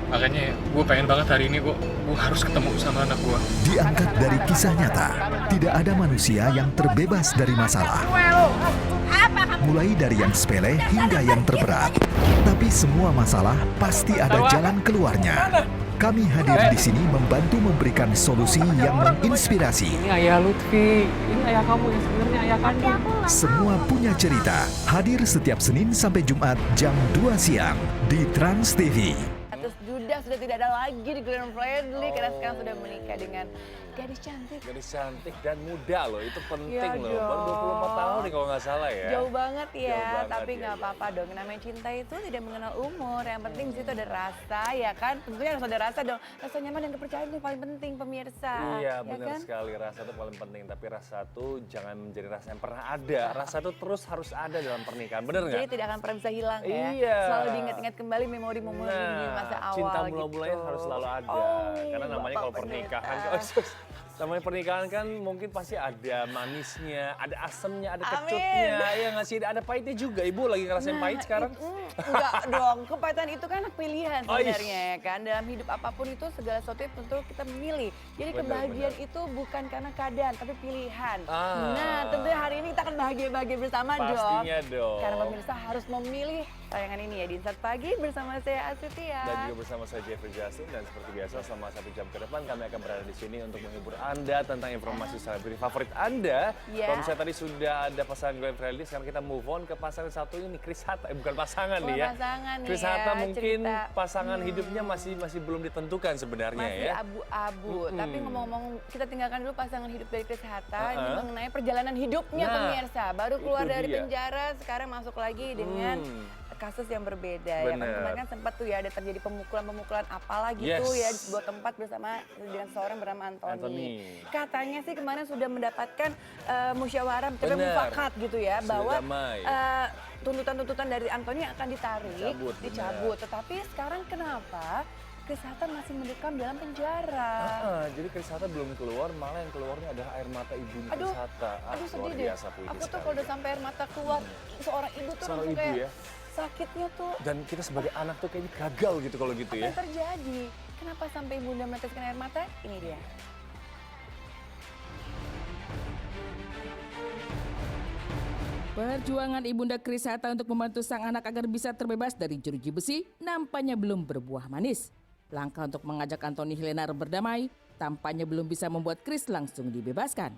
Makanya gue pengen banget hari ini gue harus ketemu sama anak gue. Diangkat dari kisah nyata, tidak ada manusia yang terbebas dari masalah. Mulai dari yang sepele hingga yang terberat. Tapi semua masalah pasti ada jalan keluarnya. Kami hadir di sini membantu memberikan solusi yang menginspirasi. Ini ayah Lutfi, ini ayah kamu yang sebenarnya ayah kandung. Semua punya cerita. Hadir setiap Senin sampai Jumat jam 2 siang di Trans TV. Terus Duda sudah tidak ada lagi di Glenn Fredly karena sekarang sudah menikah dengan gadis cantik. Gadis cantik dan muda loh, itu penting Ya loh. Baru 24 tahun nih kalau nggak salah ya. Jauh banget ya, Jauh banget tapi ya, nggak apa-apa dong. Namanya cinta itu tidak mengenal umur. Yang penting di situ ada rasa, ya kan? Tentunya harus ada rasa dong. Rasa nyaman dan kepercayaan itu paling penting, pemirsa. Iya ya benar kan? sekali, rasa itu paling penting. Tapi rasa itu jangan menjadi rasa yang pernah ada. Rasa itu terus harus ada dalam pernikahan, bener nggak? Jadi tidak akan pernah bisa hilang ya. Iya. Selalu diingat-ingat kembali memori-memori di masa awal cinta gitu. mula-mulanya harus selalu ada. Karena namanya kalau Bapak pernikahan, pendeta. namanya pernikahan kan mungkin pasti ada manisnya, ada asemnya, ada Amin. kecutnya. Ya nggak sih, ada pahitnya juga. Ibu lagi ngerasain pahit sekarang? Enggak dong, kepahitan itu kan pilihan Oh, sebenarnya ya kan. Dalam hidup apapun itu segala sesuatu tentu kita memilih. Jadi Benar, kebahagiaan benar. itu bukan karena keadaan tapi pilihan. Ah. Nah tentunya hari ini kita akan bahagia-bahagia bersama Pastinya dong. Karena pemirsa harus memilih tayangan ini ya di Insert Pagi bersama saya Astutia. Dan juga bersama saya Jeffrey Jasin, dan seperti biasa selama 1 jam ke depan kami akan berada di sini untuk menghibur Anda tentang informasi selebriti favorit Anda. Ya. Kalau misalnya tadi sudah ada pasangan Glenn Fredly, sekarang kita move on ke pasangan satunya nih, Chris Hatta. Bukan pasangan nih ya. Pasangan nih Chris ya, Hatta mungkin cerita. pasangan hidupnya masih belum ditentukan sebenarnya Masih ya. abu-abu, tapi ngomong-ngomong kita tinggalkan dulu pasangan hidup dari Chris Hatta, ini Uh-uh. mengenai perjalanan hidupnya Nah, pemirsa. Baru keluar itu dari dia. penjara, sekarang masuk lagi dengan kasus yang berbeda. Ya kan Bener. kemarin kan sempat tuh ya ada terjadi pemukulan-pemukulan apalah gitu Yes. ya di sebuah tempat bersama dengan seorang bernama Anthony. Anthony. Katanya sih kemarin sudah mendapatkan musyawarah tapi Bener. mufakat gitu ya Sudah bahwa damai. tuntutan-tuntutan dari Anthony akan ditarik, Dicabut, bener. Tetapi sekarang kenapa Chris Hatta masih mendekam dalam penjara? Jadi Chris Hatta belum keluar, malah yang keluarnya adalah air mata ibunya Chris Hatta. Aduh sedih Luar deh. biasa puitis Aku tuh sekali. kalau udah sampai air mata keluar, seorang ibu tuh Seorang langsung ibu kayak ya. sakitnya tuh Dan kita sebagai anak tuh kayaknya gagal gitu kalau gitu apa ya. yang terjadi? Kenapa sampai ibunda meneteskan air mata? Ini dia. Perjuangan Ibunda Chris Hatta untuk membantu sang anak agar bisa terbebas dari jeruji besi nampaknya belum berbuah manis. Langkah untuk mengajak Anthony Helenar berdamai tampaknya belum bisa membuat Chris langsung dibebaskan.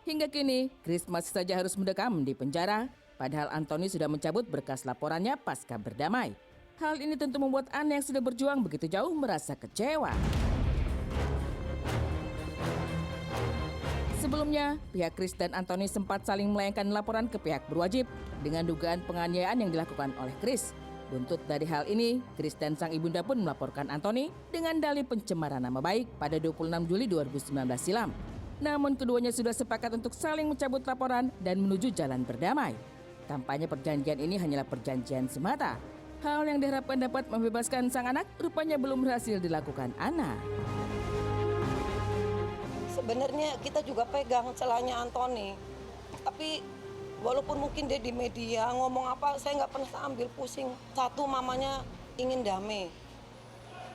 Hingga kini, Chris masih saja harus mendekam di penjara, padahal Anthony sudah mencabut berkas laporannya pasca berdamai. Hal ini tentu membuat Anne yang sudah berjuang begitu jauh merasa kecewa. Sebelumnya, pihak Chris dan Anthony sempat saling melayangkan laporan ke pihak berwajib dengan dugaan penganiayaan yang dilakukan oleh Chris. Buntut dari hal ini, Chris dan sang ibunda pun melaporkan Anthony dengan dalih pencemaran nama baik pada 26 Juli 2019 silam. Namun keduanya sudah sepakat untuk saling mencabut laporan dan menuju jalan berdamai. Tampaknya perjanjian ini hanyalah perjanjian semata. Hal yang diharapkan dapat membebaskan sang anak rupanya belum berhasil dilakukan Anna. Sebenarnya kita juga pegang celahnya Anthony, tapi walaupun mungkin dia di media ngomong apa, saya nggak pernah ambil pusing. Satu, mamanya ingin damai,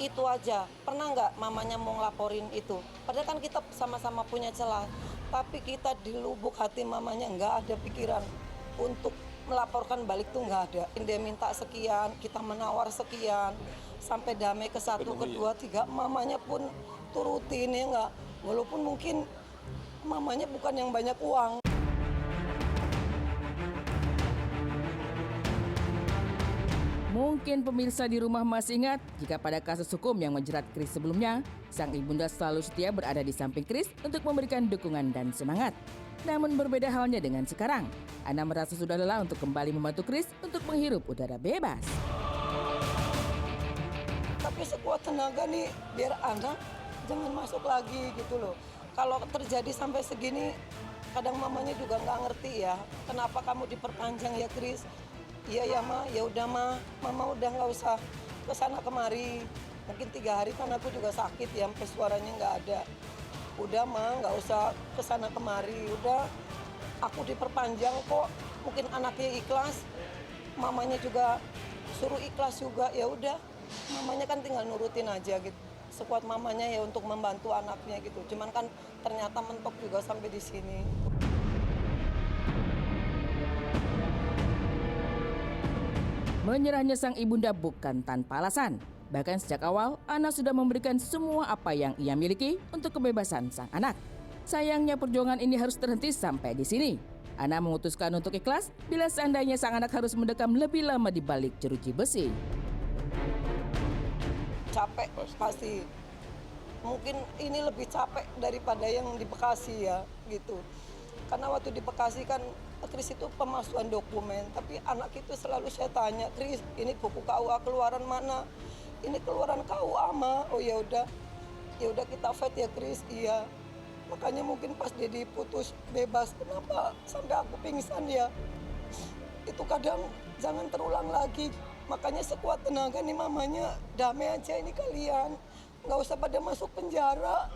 itu aja. Pernah nggak mamanya mau ngelaporin itu? Padahal kan kita sama-sama punya celah, tapi kita di lubuk hati mamanya nggak ada pikiran untuk melaporkan balik tuh nggak ada. Dia minta sekian, kita menawar sekian, sampai damai ke satu, kedua, tiga, mamanya pun turutin ya nggak. Walaupun mungkin mamanya bukan yang banyak uang. Mungkin pemirsa di rumah masih ingat jika pada kasus hukum yang menjerat Chris sebelumnya, sang ibunda selalu setia berada di samping Chris untuk memberikan dukungan dan semangat. Namun berbeda halnya dengan sekarang, Anna merasa sudah lelah untuk kembali membantu Chris untuk menghirup udara bebas. Tapi sekuat tenaga nih biar anak jangan masuk lagi gitu loh. Kalau terjadi sampai segini, kadang mamanya juga nggak ngerti ya. Kenapa kamu diperpanjang ya Chris? Iya ya Ma, ya udah Ma, Mama udah nggak usah kesana kemari. Mungkin 3 hari kan aku juga sakit ya, sampai suaranya nggak ada. Udah Ma, nggak usah kesana kemari. Udah, aku diperpanjang kok. Mungkin anaknya ikhlas, mamanya juga suruh ikhlas juga. Ya udah, mamanya kan tinggal nurutin aja gitu. Sekuat mamanya ya untuk membantu anaknya gitu. Cuman kan ternyata mentok juga sampai di sini. Menyerahnya sang ibunda bukan tanpa alasan. Bahkan sejak awal, Ana sudah memberikan semua apa yang ia miliki untuk kebebasan sang anak. Sayangnya perjuangan ini harus terhenti sampai di sini. Ana memutuskan untuk ikhlas bila seandainya sang anak harus mendekam lebih lama di balik jeruji besi. Capek pasti. Mungkin ini lebih capek daripada yang di Bekasi ya gitu. Karena waktu di Bekasi kan Kris itu pemalsuan dokumen, tapi anak itu selalu saya tanya, Kris, ini buku KUA keluaran mana? Ini keluaran KUA mah. Oh ya udah kita fight ya Kris, iya. Makanya mungkin pas dia diputus bebas, kenapa sampai aku pingsan ya? Itu kadang jangan terulang lagi. Makanya sekuat tenaga nih mamanya, damai aja ini kalian. Nggak usah pada masuk penjara.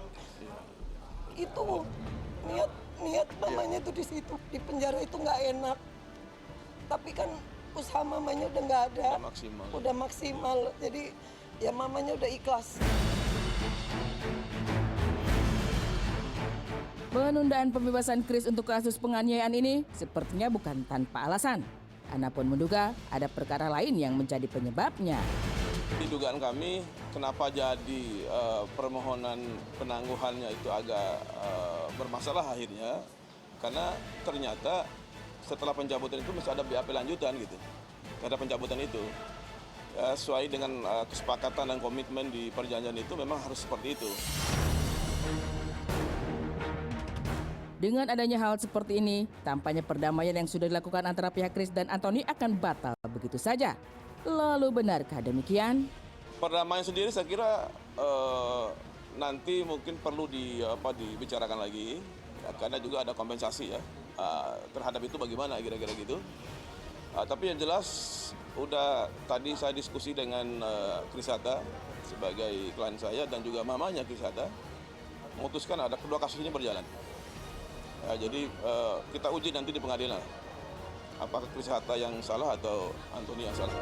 Itu niat mamanya tuh di situ. Di penjara itu nggak enak. Tapi kan usaha mamanya udah nggak ada. Udah maksimal. Jadi ya mamanya udah ikhlas. Penundaan pembebasan Kris untuk kasus penganiayaan ini sepertinya bukan tanpa alasan. Ana pun menduga ada perkara lain yang menjadi penyebabnya. Di dugaan kami, kenapa jadi permohonan penangguhannya itu agak bermasalah akhirnya, karena ternyata setelah pencabutan itu masih ada BAP lanjutan gitu. Ada pencabutan itu. Ya, sesuai dengan kesepakatan dan komitmen di perjanjian itu memang harus seperti itu. Dengan adanya hal seperti ini, tampaknya perdamaian yang sudah dilakukan antara pihak Kris dan Antoni akan batal begitu saja. Lalu benarkah demikian? Perdamaian sendiri saya kira nanti mungkin perlu dibicarakan lagi, ya, karena juga ada kompensasi ya terhadap itu bagaimana kira-kira gitu. Tapi yang jelas udah tadi saya diskusi dengan Kris Hatta sebagai klien saya dan juga mamanya Kris Hatta memutuskan ada kedua kasus ini berjalan. Ya, jadi kita uji nanti di pengadilan apakah Kris Hatta yang salah atau Antoni yang salah.